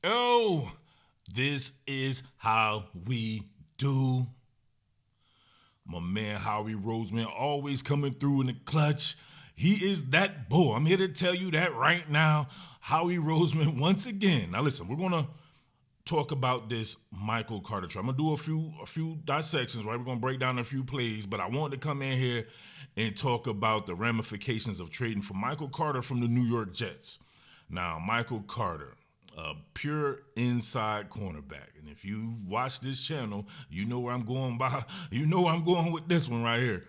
Oh, this is how we do. My man Howie Roseman always coming through in the clutch. He is that boy. I'm here to tell you that right now. Howie Roseman once again. Now listen, we're gonna talk about this Michael Carter trade. I'm gonna do a few dissections, right? We're gonna break down a few plays, but I wanted to come in here and talk about the ramifications of trading for Michael Carter from the New York Jets. Now, Michael Carter, a pure inside cornerback. And if you watch this channel, you know where I'm going by. You know where I'm going with this one right here.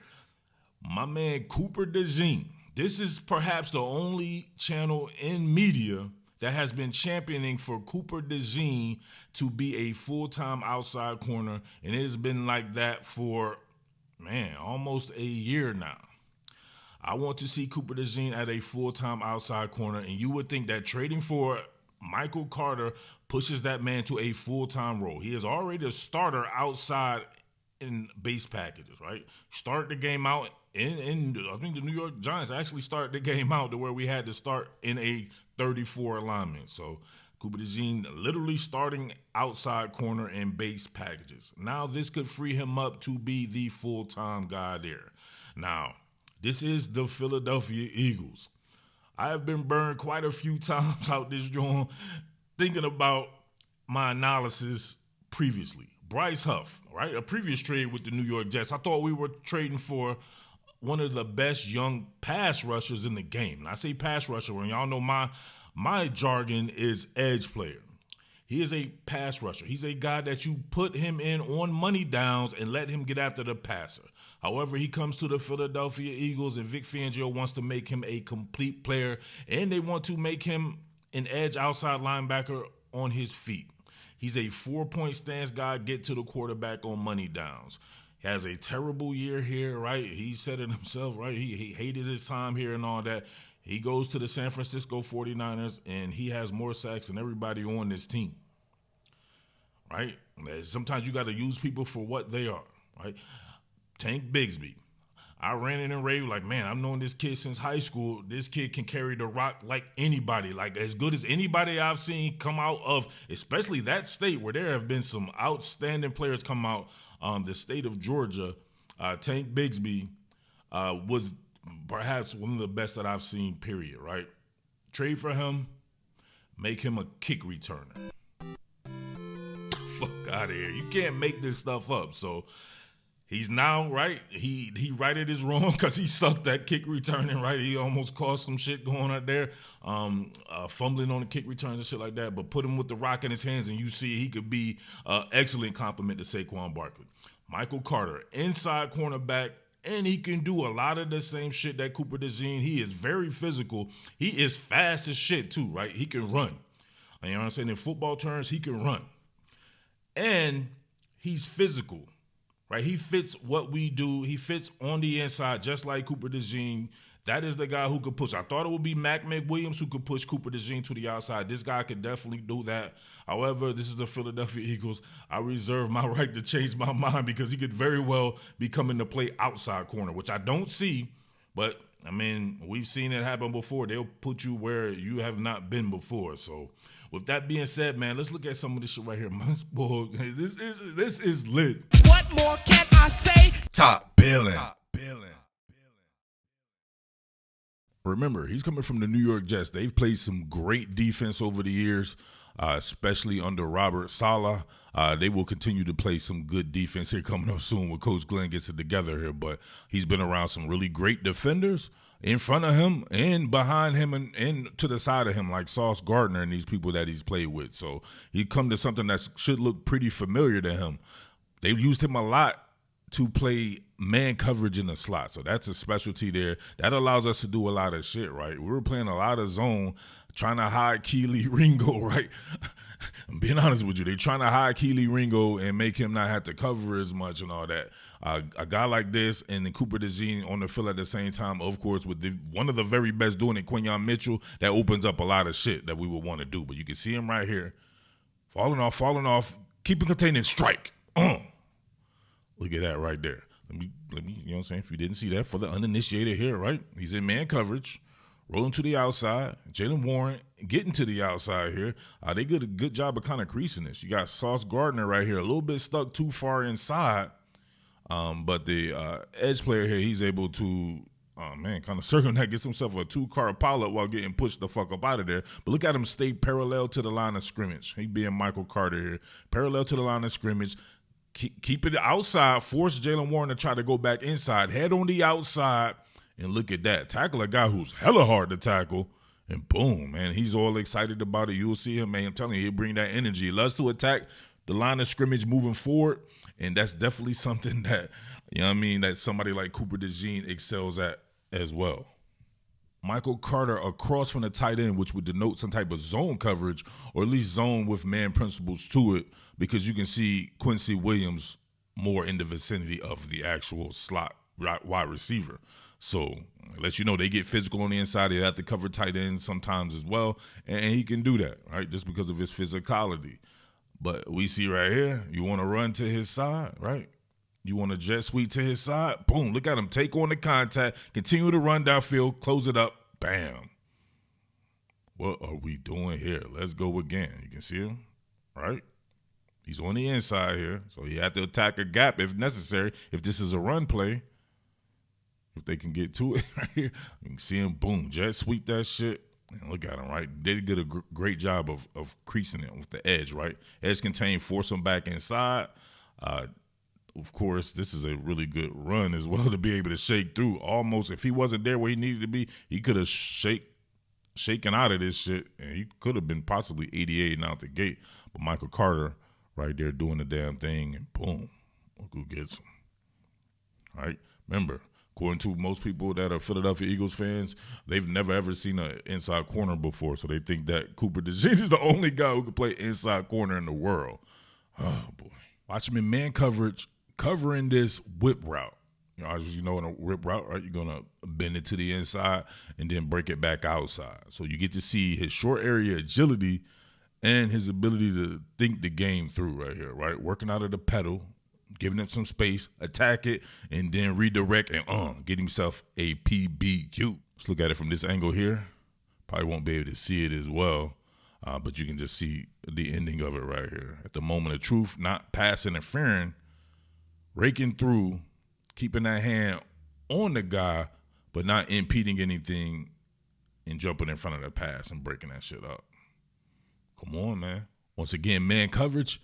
My man Cooper DeJean. This is perhaps the only channel in media that has been championing for Cooper DeJean to be a full-time outside corner. And it has been like that for, almost a year now. I want to see Cooper DeJean at a full-time outside corner, and you would think that trading for Michael Carter pushes that man to a full-time role. He is already a starter outside in base packages, right? Started the game out in I think the New York Giants actually started the game out to where we had to start in a 34 alignment. So Cooper DeJean literally starting outside corner in base packages. Now this could free him up to be the full-time guy there. Now, this is the Philadelphia Eagles. I have been burned quite a few times out this joint thinking about my analysis previously. Bryce Huff, right? A previous trade with the New York Jets. I thought we were trading for one of the best young pass rushers in the game. And I say pass rusher, when y'all know my jargon is edge player. He is a pass rusher. He's a guy that you put him in on money downs and let him get after the passer. However, he comes to the Philadelphia Eagles and Vic Fangio wants to make him a complete player, and they want to make him an edge outside linebacker on his feet. He's a 4-point stance guy, get to the quarterback on money downs. He has a terrible year here, right? He said it himself, right? He hated his time here and all that. He goes to the San Francisco 49ers, and he has more sacks than everybody on this team, right? Sometimes you got to use people for what they are, right? Tank Bigsby. I ran in and raved like, man, I've known this kid since high school. This kid can carry the rock like anybody, like as good as anybody I've seen come out of, especially that state where there have been some outstanding players come out. The state of Georgia, Tank Bigsby was perhaps one of the best that I've seen, period, right? Trade for him, make him a kick returner. Fuck out of here. You can't make this stuff up. So he's now, right, he righted his wrong because he sucked that kick returning, right? He almost caused some shit going out there, fumbling on the kick returns and shit like that. But put him with the rock in his hands and you see he could be an excellent compliment to Saquon Barkley. Michael Carter, inside cornerback, and he can do a lot of the same shit that Cooper DeJean. He is very physical. He is fast as shit too, right? He can run. You know what I'm saying? In football terms, he can run. And he's physical, right? He fits what we do. He fits on the inside just like Cooper DeJean. That is the guy who could push. I thought it would be Mac McWilliams who could push Cooper DeJean to the outside. This guy could definitely do that. However, this is the Philadelphia Eagles. I reserve my right to change my mind because he could very well be coming to play outside corner, which I don't see. But, I mean, we've seen it happen before. They'll put you where you have not been before. So, with that being said, man, let's look at some of this shit right here. Boy, this is lit. What more can I say? Top Billin. Remember, he's coming from the New York Jets. They've played some great defense over the years, especially under Robert Saleh. They will continue to play some good defense here coming up soon when Coach Glenn gets it together here. But he's been around some really great defenders in front of him and behind him and to the side of him, like Sauce Gardner and these people that he's played with. So he come to something that should look pretty familiar to him. They've used him a lot to play man coverage in the slot. So that's a specialty there. That allows us to do a lot of shit, right? We were playing a lot of zone, trying to hide Keely Ringo, right? I'm being honest with you. They're trying to hide Keely Ringo and make him not have to cover as much and all that. A guy like this and then Cooper DeJean on the field at the same time, of course, with one of the very best doing it, Quinyon Mitchell, that opens up a lot of shit that we would want to do. But you can see him right here. Falling off, keeping containing, strike. Look at that right there. Let me, you know what I'm saying? If you didn't see that, for the uninitiated here, right? He's in man coverage, rolling to the outside. Jalen Warren getting to the outside here. They did a good job of kind of creasing this. You got Sauce Gardner right here, a little bit stuck too far inside. But the edge player here, he's able to, kind of circumvent, gets himself a 2-car pileup while getting pushed the fuck up out of there. But look at him stay parallel to the line of scrimmage. He being Michael Carter here. Parallel to the line of scrimmage. Keep it outside. Force Jaylen Warren to try to go back inside. Head on the outside. And look at that. Tackle a guy who's hella hard to tackle. And boom, man. He's all excited about it. You'll see him, man. I'm telling you, he'll bring that energy. He loves to attack the line of scrimmage moving forward. And that's definitely something that, that somebody like Cooper DeJean excels at as well. Michael Carter across from the tight end, which would denote some type of zone coverage or at least zone with man principles to it, because you can see Quincy Williams more in the vicinity of the actual slot wide receiver. So let you know they get physical on the inside. They have to cover tight ends sometimes as well, and he can do that, right, just because of his physicality. But we see right here, you want to run to his side, right? You want to jet sweep to his side. Boom, look at him take on the contact, continue to run downfield, close it up, bam. What are we doing here? Let's go again. You can see him, right? He's on the inside here, so you have to attack a gap if necessary, if this is a run play. If they can get to it right here, you can see him, boom, jet sweep that shit. And look at him, right? They did a great job of creasing it with the edge, right? Edge contain, force him back inside. Of course, this is a really good run as well to be able to shake through. Almost, if he wasn't there where he needed to be, he could have shaken out of this shit, and he could have been possibly 88 and out the gate. But Michael Carter right there doing the damn thing, and boom, look who gets him. All right? Remember, according to most people that are Philadelphia Eagles fans, they've never, ever seen an inside corner before, so they think that Cooper DeJean is the only guy who can play inside corner in the world. Oh, boy. Watch him in man coverage, covering this whip route. As you know, in a whip route, right, you're going to bend it to the inside and then break it back outside. So you get to see his short area agility and his ability to think the game through right here, right? Working out of the pedal, giving it some space, attack it, and then redirect and get himself a PBU. Let's look at it from this angle here. Probably won't be able to see it as well, but you can just see the ending of it right here. At the moment of truth, not pass interfering, raking through, keeping that hand on the guy, but not impeding anything and jumping in front of the pass and breaking that shit up. Come on, man. Once again, man coverage,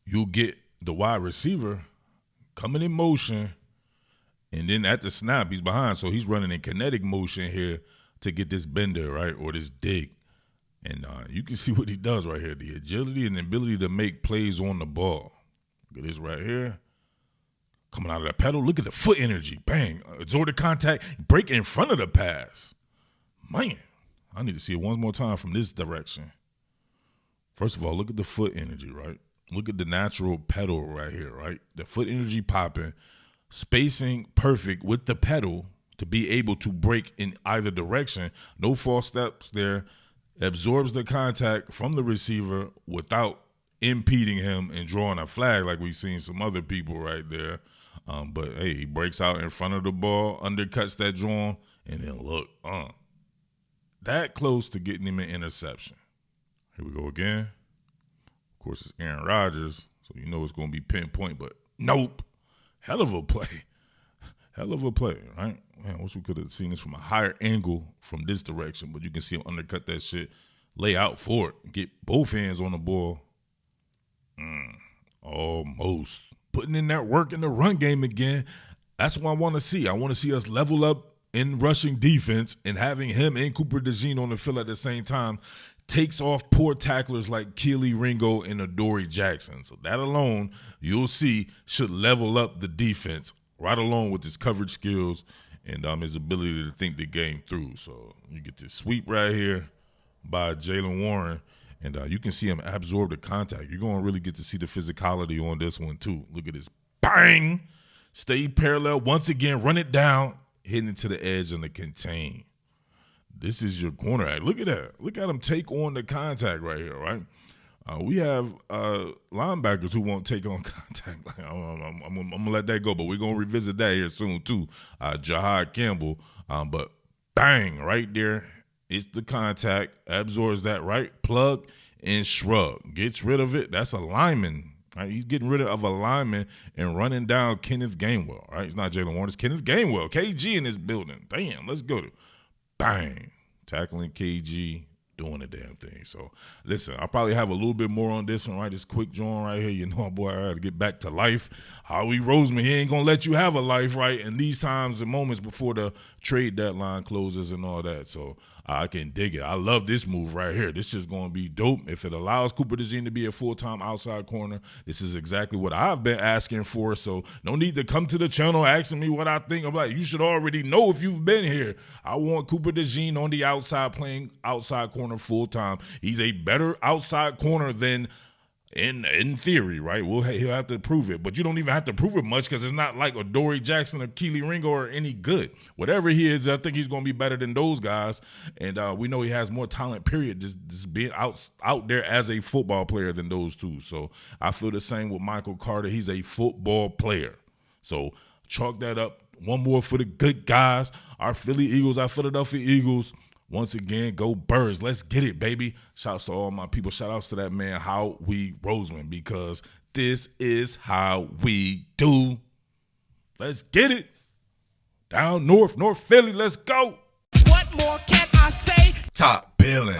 you'll get the wide receiver coming in motion, and then at the snap, he's behind, so he's running in kinetic motion here to get this bender, right, or this dig. And you can see what he does right here, the agility and the ability to make plays on the ball. Look at this right here. Coming out of that pedal, look at the foot energy. Bang, absorb the contact, break in front of the pass. Man, I need to see it one more time from this direction. First of all, look at the foot energy, right? Look at the natural pedal right here, right? The foot energy popping, spacing perfect with the pedal to be able to break in either direction. No false steps there. Absorbs the contact from the receiver without impeding him and drawing a flag like we've seen some other people right there. But, hey, he breaks out in front of the ball, undercuts that draw, and then look, that close to getting him an interception. Here we go again. Of course, it's Aaron Rodgers, so you know it's going to be pinpoint, but nope. Hell of a play. Hell of a play, right? Man, I wish we could have seen this from a higher angle from this direction, but you can see him undercut that shit, lay out for it, get both hands on the ball. Almost. Putting in that work in the run game again. That's what I want to see. I want to see us level up in rushing defense, and having him and Cooper DeJean on the field at the same time takes off poor tacklers like Keely Ringo and Adoree Jackson. So that alone, you'll see, should level up the defense right along with his coverage skills and his ability to think the game through. So you get this sweep right here by Jaylen Warren, and you can see him absorb the contact. You're going to really get to see the physicality on this one too. Look at this. Bang! Stay parallel. Once again, run it down, hitting it to the edge and the contain. This is your corner act. Look at that. Look at him take on the contact right here, right? We have linebackers who won't take on contact. I'm going to let that go, but we're going to revisit that here soon too. Jahad Campbell. But bang, right there It's the contact, absorbs that right plug and shrug. Gets rid of it. That's a lineman. Right? He's getting rid of a lineman and running down Kenneth Gainwell. Right? It's not Jalen Warren. It's Kenneth Gainwell. KG in this building. Damn, let's go to bang. Tackling KG, doing the damn thing. So, listen, I'll probably have a little bit more on this one, right? This quick joint right here. You know, boy, I got to get back to life. Howie Roseman, he ain't going to let you have a life, right? And these times and moments before the trade deadline closes and all that. So, I can dig it. I love this move right here. This is going to be dope. If it allows Cooper DeJean to be a full-time outside corner, this is exactly what I've been asking for. So no need to come to the channel asking me what I think. I'm like, you should already know if you've been here. I want Cooper DeJean on the outside playing outside corner full-time. He's a better outside corner than in theory, right? He'll have to prove it, but you don't even have to prove it much because it's not like Adoree Jackson or Keely Ringo or any good. Whatever he is, I think he's going to be better than those guys, and we know he has more talent, period, just being out there as a football player than those two. So I feel the same with Michael Carter. He's a football player. So chalk that up. One more for the good guys, our Philly Eagles, our Philadelphia Eagles. Once again, go Birds. Let's get it, baby. Shouts to all my people. Shout outs to that man, Howie Roseman, because this is how we do. Let's get it. Down north, North Philly. Let's go. What more can I say? Top Billin.